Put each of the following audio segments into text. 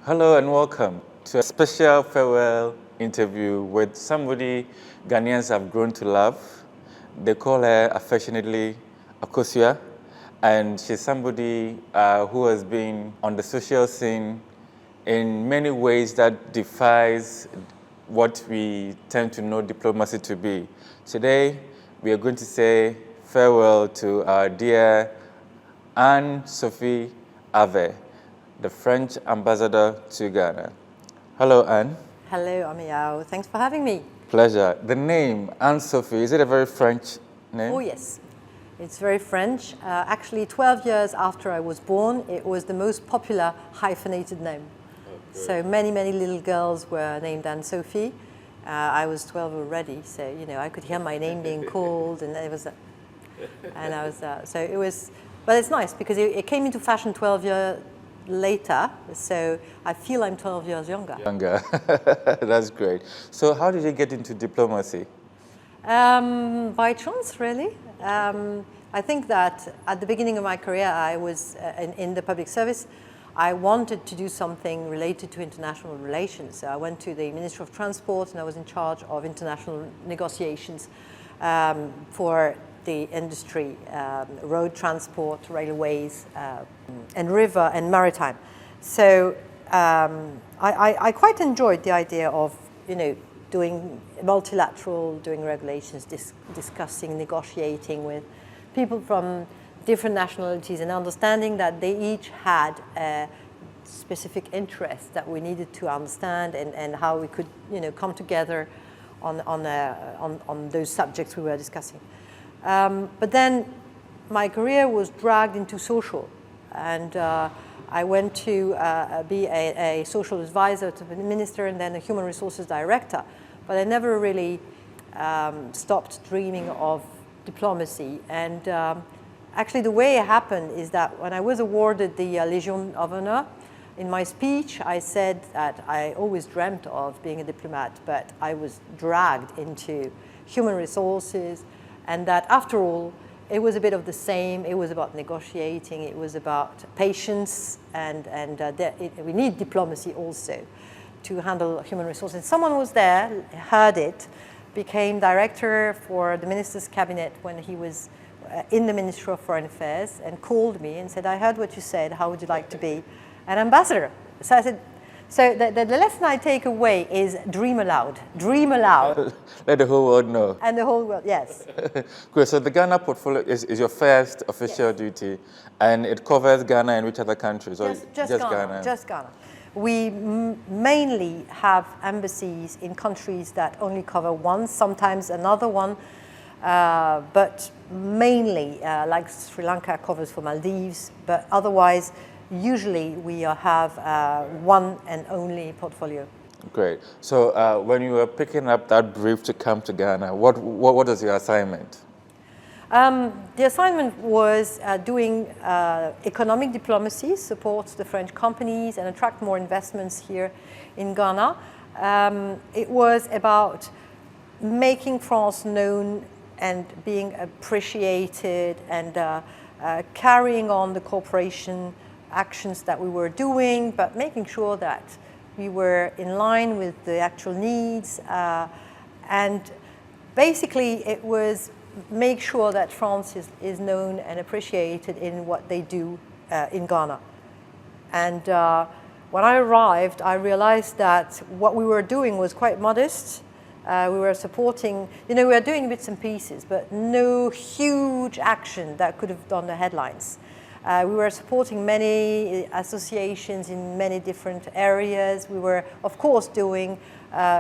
Hello and welcome to a special farewell interview with somebody Ghanaians have grown to love. They call her affectionately Akosua, and she's somebody who has been on the social scene in many ways that defies what we tend to know diplomacy to be. Today, we are going to say farewell to our dear Anne-Sophie Ave, the French ambassador to Ghana. Hello, Anne. Hello, Ameyaw. Thanks for having me. Pleasure. The name Anne-Sophie, is it a very French name? Oh, yes. It's very French. Actually, 12 years after I was born, it was the most popular hyphenated name. Okay. So many little girls were named Anne-Sophie. I was 12 already, so I could hear my name being called, and it was, so it was. But it's nice because it came into fashion 12 years later, so I feel I'm 12 years younger. That's great. So how did you get into diplomacy? By chance, really. I think that at the beginning of my career, I was in the public service. I wanted to do something related to international relations. So I went to the Ministry of Transport, and I was in charge of international negotiations for the industry, road transport, railways, and river and maritime. So I quite enjoyed the idea of, doing multilateral, doing regulations, discussing, negotiating with people from different nationalities and understanding that they each had a specific interest that we needed to understand and how we could, come together on those subjects we were discussing. But then my career was dragged into social, and I went to be a social advisor to the minister and then a human resources director. But I never really stopped dreaming of diplomacy. And actually the way it happened is that when I was awarded the Legion of Honor, in my speech I said that I always dreamt of being a diplomat, but I was dragged into human resources, and that after all, it was a bit of the same. It was about negotiating, it was about patience, and we need diplomacy also to handle human resources. Someone was there, heard it, became director for the minister's cabinet when he was in the Ministry of Foreign Affairs, and called me and said, I heard what you said, how would you like to be an ambassador? So I said, so the lesson I take away is dream aloud. Dream aloud. Let the whole world know. And the whole world, yes. Great. So the Ghana portfolio is your first official duty, and it covers Ghana and which other countries? Just Ghana. Just Ghana. We mainly have embassies in countries that only cover one, sometimes another one, but mainly, like Sri Lanka covers for Maldives, but otherwise, usually we have one and only portfolio. Great. So when you were picking up that brief to come to Ghana, what was your assignment? The assignment was doing economic diplomacy, support the French companies and attract more investments here in Ghana. It was about making France known and being appreciated, and carrying on the cooperation actions that we were doing, but making sure that we were in line with the actual needs. And basically it was make sure that France is known and appreciated in what they do in Ghana. And when I arrived, I realized that what we were doing was quite modest. We were supporting, we were doing bits and pieces, but no huge action that could have done the headlines. We were supporting many associations in many different areas. We were, of course, doing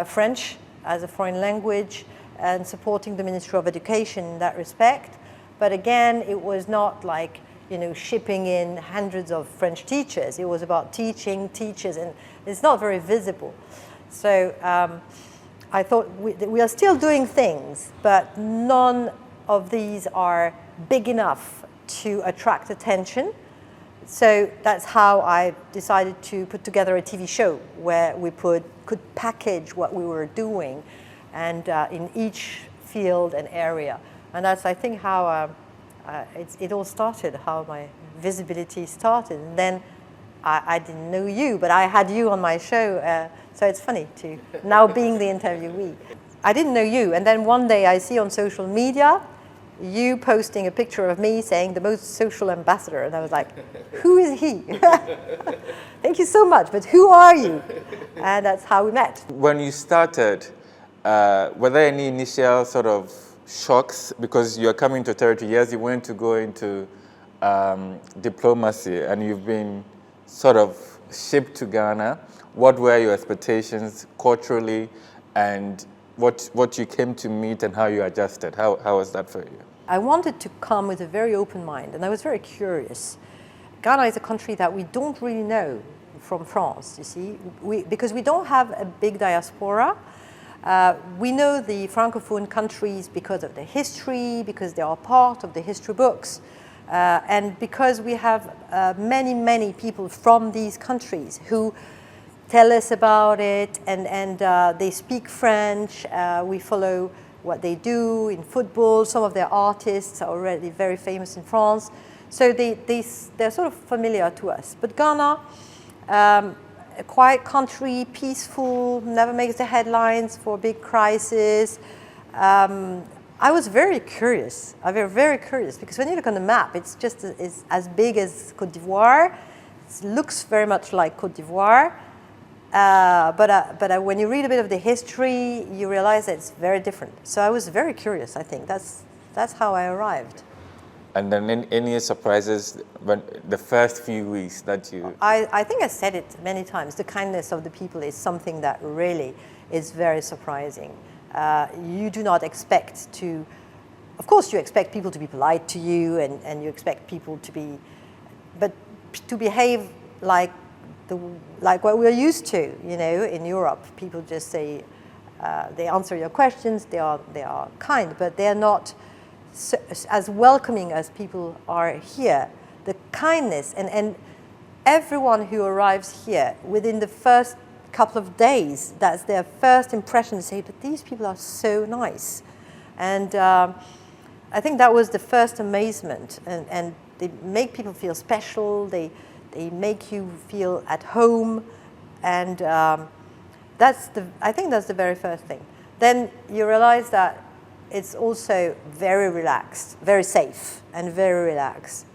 French as a foreign language and supporting the Ministry of Education in that respect. But again, it was not like, shipping in hundreds of French teachers. It was about teaching teachers, and it's not very visible. So I thought we are still doing things, but none of these are big enough to attract attention. So that's how I decided to put together a TV show where we could package what we were doing, and in each field and area. And that's, I think, how it all started, how my visibility started. And then I didn't know you, but I had you on my show, so it's funny to now being the interviewee. I didn't know you, and then one day I see on social media you posting a picture of me saying the most social ambassador, and I was like, who is he? Thank you so much, but who are you? And that's how we met. When you started, were there any initial sort of shocks? Because you're coming to territory, yes, you went to go into diplomacy, and you've been sort of shipped to Ghana. What were your expectations culturally, and what you came to meet and how you adjusted? How was that for you? I wanted to come with a very open mind, and I was very curious. Ghana is a country that we don't really know from France, you see, because we don't have a big diaspora. We know the Francophone countries because of the history, because they are part of the history books, and because we have many people from these countries who tell us about it, and they speak French. We follow what they do in football. Some of their artists are already very famous in France. So they're sort of familiar to us. But Ghana, a quiet country, peaceful, never makes the headlines for big crisis. I was very curious. I was very curious because when you look on the map, it's just as big as Côte d'Ivoire. It looks very much like Côte d'Ivoire. But when you read a bit of the history, you realize that it's very different. So I was very curious, I think. That's how I arrived. And then any surprises when the first few weeks that you... I think I said it many times. The kindness of the people is something that really is very surprising. You do not expect to... Of course, you expect people to be polite to you, and you expect people to be... But to behave like what we're used to, you know, in Europe. People just say, they answer your questions, they are kind, but they're not as welcoming as people are here. The kindness, and everyone who arrives here, within the first couple of days, that's their first impression, to say, but these people are so nice. And I think that was the first amazement, and they make people feel special, they make you feel at home, and I think that's the very first thing. Then you realize that it's also very relaxed, very safe, and very relaxed.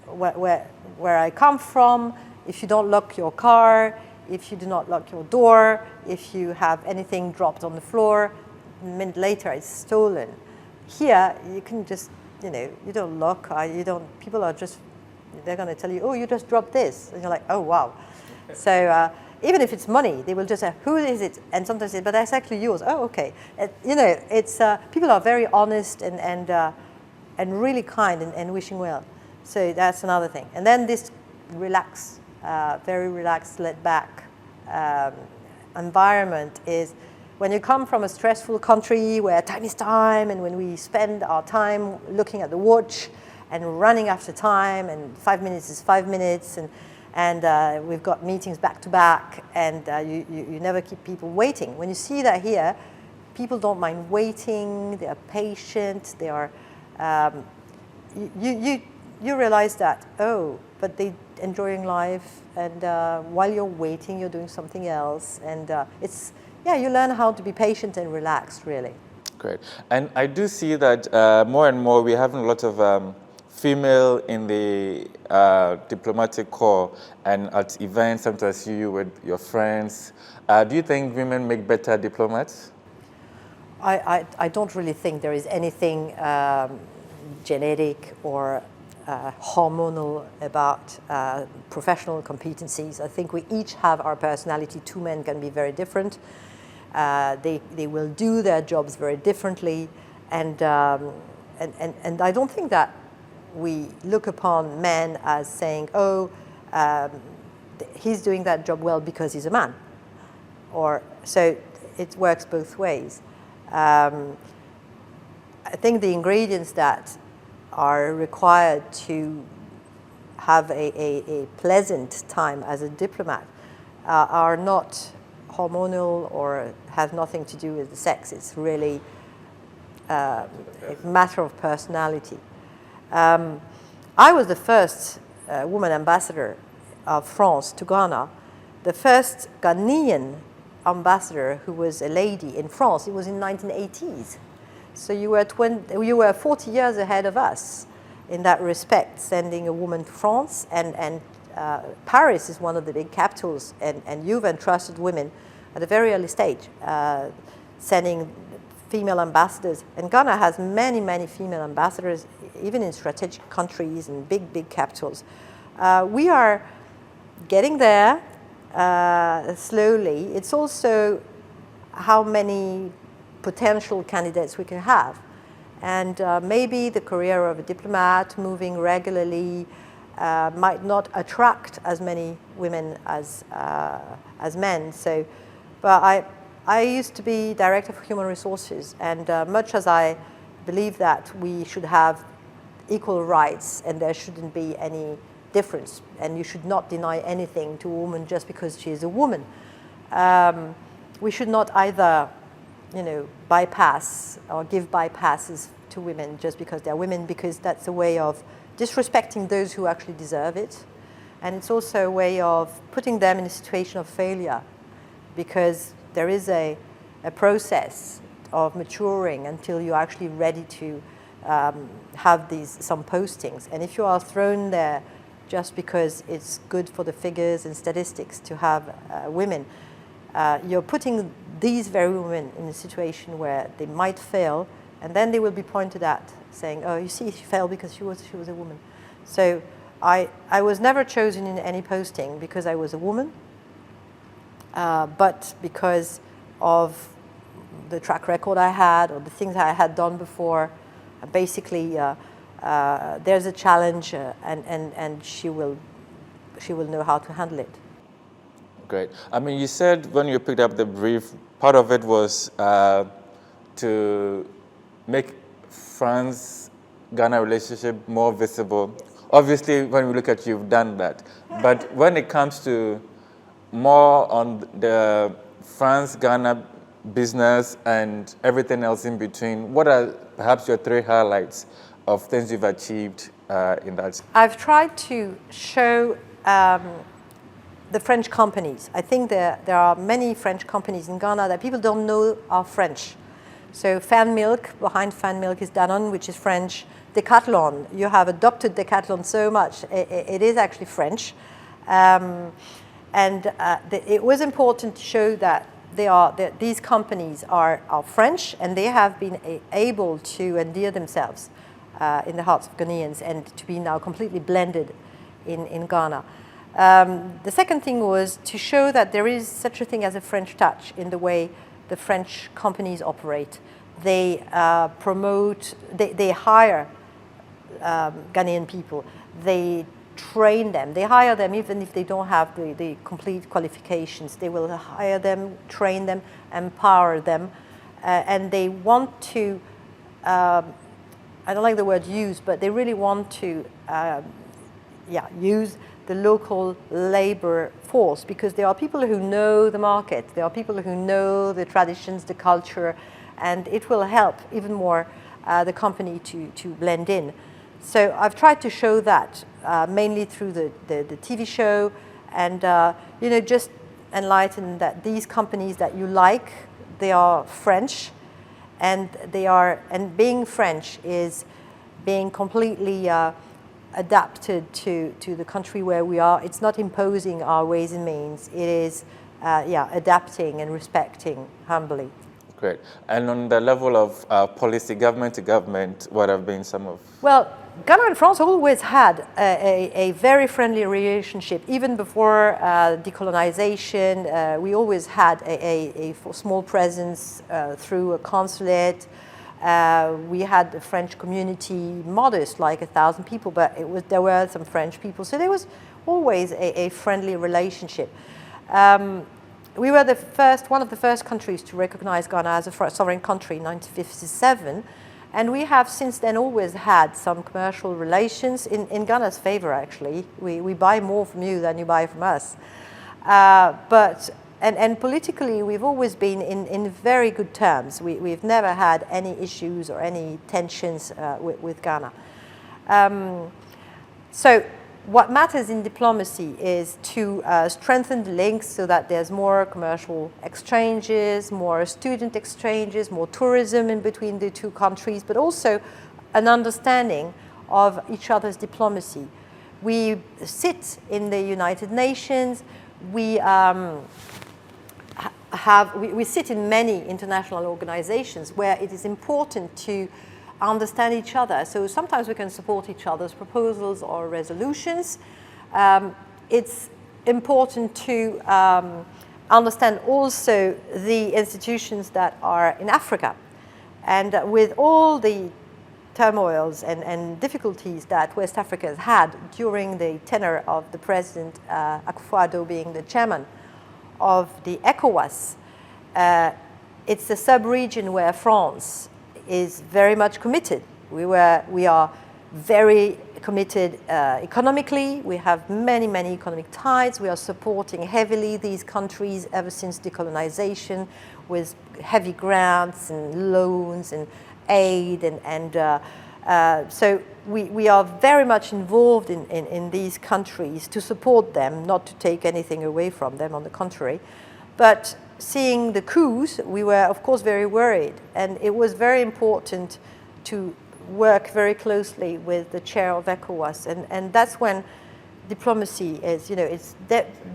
Where I come from, if you don't lock your car, if you do not lock your door, if you have anything dropped on the floor, a minute later it's stolen. Here, you can just, you know, you don't lock, people are just, they're going to tell you, oh, you just dropped this. And you're like, oh, wow. So even if it's money, they will just say, who is it? And sometimes say, but that's actually yours. Oh, okay. You know, it's, people are very honest and really kind and wishing well. So that's another thing. And then this relaxed, very relaxed, laid back environment is when you come from a stressful country where time is time, and when we spend our time looking at the watch and running after time, and 5 minutes is 5 minutes, and we've got meetings back to back, and you never keep people waiting. When you see that here, people don't mind waiting, they are patient, they are, you realize that, oh, but they're enjoying life, and while you're waiting, you're doing something else, and it's, yeah, you learn how to be patient and relaxed, really. Great. And I do see that more and more we're having a lot of female in the diplomatic corps, and at events, sometimes I see you with your friends. Do you think women make better diplomats? I don't really think there is anything genetic or hormonal about professional competencies. I think we each have our personality. Two men can be very different. They will do their jobs very differently, and I don't think that we look upon men as saying, oh, he's doing that job well because he's a man. Or so it works both ways. I think the ingredients that are required to have a pleasant time as a diplomat are not hormonal or have nothing to do with the sex. It's really a matter of personality. I was the first woman ambassador of France to Ghana, the first Ghanaian ambassador who was a lady in France, it was in 1980s. So you were 40 years ahead of us in that respect, sending a woman to France. And Paris is one of the big capitals, and you've entrusted women at a very early stage, sending female ambassadors. And Ghana has many, many female ambassadors, even in strategic countries and big, big capitals. We are getting there slowly. It's also how many potential candidates we can have. And maybe the career of a diplomat moving regularly might not attract as many women as men. So, but I used to be director for human resources, and much as I believe that we should have equal rights and there shouldn't be any difference, and you should not deny anything to a woman just because she is a woman, we should not either, bypass or give bypasses to women just because they're women, because that's a way of disrespecting those who actually deserve it. And it's also a way of putting them in a situation of failure, because there is a process of maturing until you're actually ready to have some postings. And if you are thrown there just because it's good for the figures and statistics to have women, you're putting these very women in a situation where they might fail, and then they will be pointed at, saying, oh, you see, she failed because she was a woman. So I was never chosen in any posting because I was a woman, but because of the track record I had or the things I had done before. Basically, there's a challenge, and she will know how to handle it. Great. I mean, you said when you picked up the brief, part of it was to make France-Ghana relationship more visible. Obviously, when we look at you, you've done that. But when it comes to more on the France-Ghana business and everything else in between, what are perhaps your 3 highlights of things you've achieved in that? I've tried to show the French companies. I think there are many French companies in Ghana that people don't know are French. So Fan Milk, behind Fan Milk is Danone, which is French. Decathlon, you have adopted Decathlon so much, it is actually French. It was important to show that these companies are French, and they have been able to endear themselves in the hearts of Ghanaians and to be now completely blended in Ghana. The second thing was to show that there is such a thing as a French touch in the way the French companies operate. They promote, they hire Ghanaian people. They train them. They hire them even if they don't have the complete qualifications. They will hire them, train them, empower them, and they want to, I don't like the word use, but they really want to use the local labor force, because there are people who know the market, there are people who know the traditions, the culture, and it will help even more the company to blend in. So I've tried to show that mainly through the TV show, and just enlighten that these companies that you like, they are French, and being French is being completely adapted to the country where we are. It's not imposing our ways and means. It is adapting and respecting humbly. Great. And on the level of policy, government to government, what have been some of? Well, Ghana and France always had a very friendly relationship. Even before decolonization, we always had a small presence through a consulate. We had a French community, modest, like 1,000 people, but there were some French people. So there was always a friendly relationship. We were one of the first countries to recognize Ghana as a sovereign country in 1957. And we have since then always had some commercial relations in Ghana's favor, actually. We buy more from you than you buy from us. And politically, we've always been in very good terms. We've never had any issues or any tensions with Ghana. So what matters in diplomacy is to strengthen the links so that there's more commercial exchanges, more student exchanges, more tourism in between the two countries, but also an understanding of each other's diplomacy. We sit in the United Nations, we sit in many international organizations where it is important to understand each other. So sometimes we can support each other's proposals or resolutions. It's important to understand also the institutions that are in Africa. And with all the turmoils and difficulties that West Africa has had during the tenure of the President Akufo-Addo being the chairman of the ECOWAS, it's a sub-region where France is very much committed. We are very committed economically. We have many economic ties. We are supporting heavily these countries ever since decolonization with heavy grants and loans and aid. So we are very much involved in these countries to support them, not to take anything away from them, on the contrary. But seeing the coups, we were, of course, very worried. And it was very important to work very closely with the chair of ECOWAS. And that's when diplomacy is, it's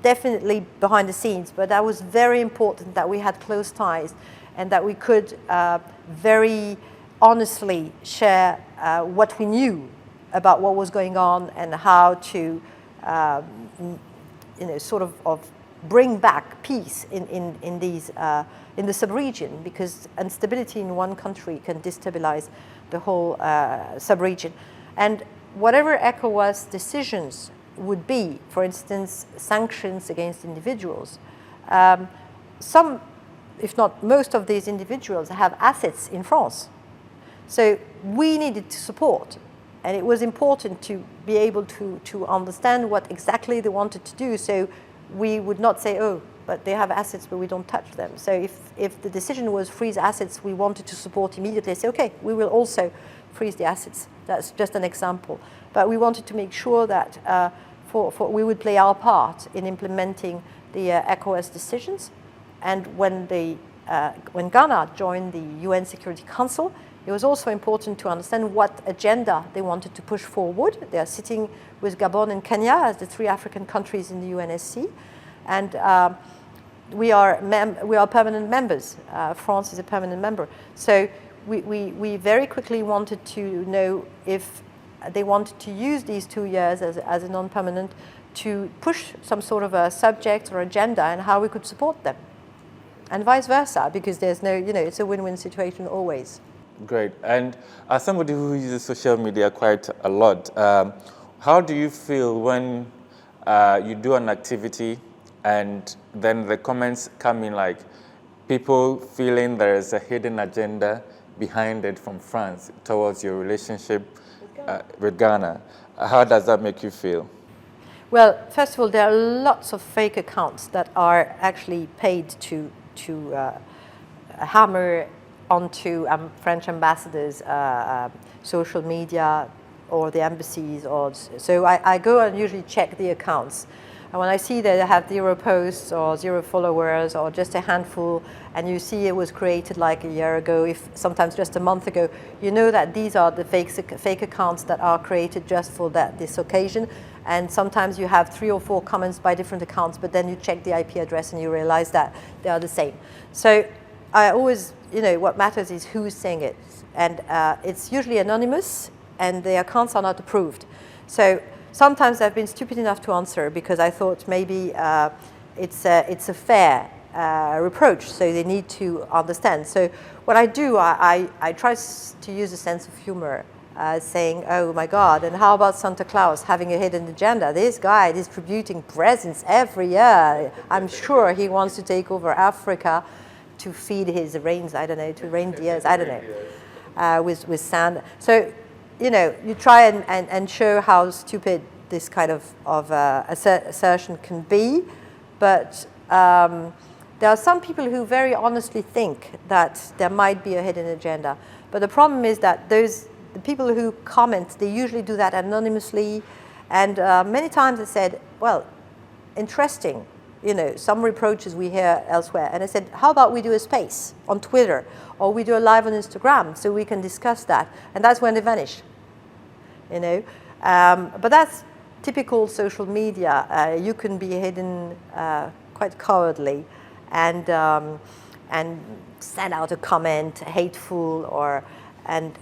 definitely behind the scenes. But that was very important that we had close ties and that we could very honestly share what we knew about what was going on and how to, sort of bring back peace in the sub-region, because instability in one country can destabilize the whole sub-region. And whatever ECOWAS decisions would be, for instance, sanctions against individuals, some, if not most of these individuals have assets in France. So we needed to support, and it was important to be able to understand what exactly they wanted to do. So we would not say, oh, but they have assets, but we don't touch them. So if the decision was freeze assets, we wanted to support immediately. Say, okay, we will also freeze the assets. That's just an example. But we wanted to make sure that we would play our part in implementing the ECOWAS decisions. And when Ghana joined the UN Security Council, it was also important to understand what agenda they wanted to push forward. They are sitting with Gabon and Kenya as the three African countries in the UNSC. And we are permanent members. France is a permanent member. So we very quickly wanted to know if they wanted to use these 2 years as a non-permanent to push some sort of a subject or agenda and how we could support them. And vice versa, because there's no, it's a win-win situation always. Great. And as somebody who uses social media quite a lot, how do you feel when you do an activity and then the comments come in like people feeling there is a hidden agenda behind it from France towards your relationship with Ghana? How does that make you feel? Well, first of all, there are lots of fake accounts that are actually paid to hammer onto French ambassadors' social media or the embassies. So I go and usually check the accounts. And when I see that they have 0 posts or 0 followers or just a handful, and you see it was created like a year ago, if sometimes just a month ago, you know that these are the fake accounts that are created just for this occasion. And sometimes you have 3 or 4 comments by different accounts, but then you check the IP address and you realize that they are the same. So I always, what matters is who's saying it. And it's usually anonymous, and the accounts are not approved. So sometimes I've been stupid enough to answer because I thought maybe it's a fair reproach, so they need to understand. So what I do, I try to use a sense of humor, saying, oh my God, and how about Santa Claus having a hidden agenda? This guy distributing presents every year. I'm sure he wants to take over Africa to feed his reindeers, I don't know, with sand. So, you try and show how stupid this kind of assertion can be, but there are some people who very honestly think that there might be a hidden agenda. But the problem is that the people who comment, they usually do that anonymously, And many times I said, well, interesting, you know, some reproaches we hear elsewhere. And I said, how about we do a space on Twitter, or we do a live on Instagram so we can discuss that? And that's when they vanish, you know. But that's typical social media. You can be hidden quite cowardly and send out a comment, hateful, or and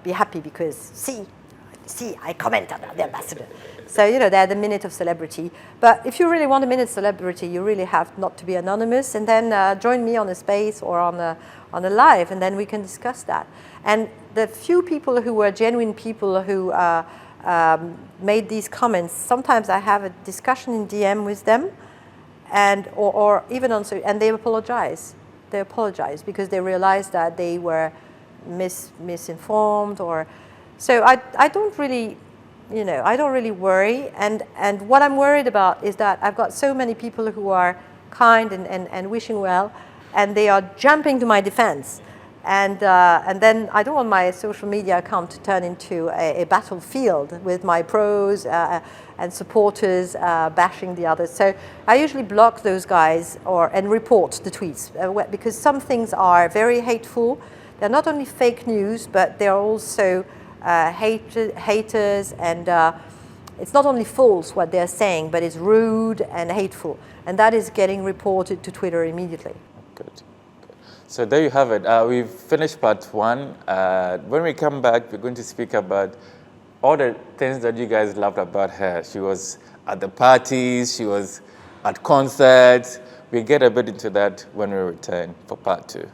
be happy because see, I comment on the ambassador. So, you know, they're the minute of celebrity. But if you really want a minute celebrity, you really have not to be anonymous, and then join me on a space or on a live, and then we can discuss that. And the few people who were genuine people who made these comments, sometimes I have a discussion in DM with them, and or even on, and they apologize. They apologize because they realized that they were misinformed, or so I don't really, you know, I don't really worry. And what I'm worried about is that I've got so many people who are kind and wishing well, and they are jumping to my defense. And then I don't want my social media account to turn into a battlefield with my pros and supporters bashing the others. So I usually block those guys and report the tweets because some things are very hateful. They're not only fake news, but they're also haters, and it's not only false what they're saying, but it's rude and hateful. And that is getting reported to Twitter immediately. Good. So there you have it. We've finished part one. When we come back, we're going to speak about all the things that you guys loved about her. She was at the parties, she was at concerts. We'll get a bit into that when we return for part two.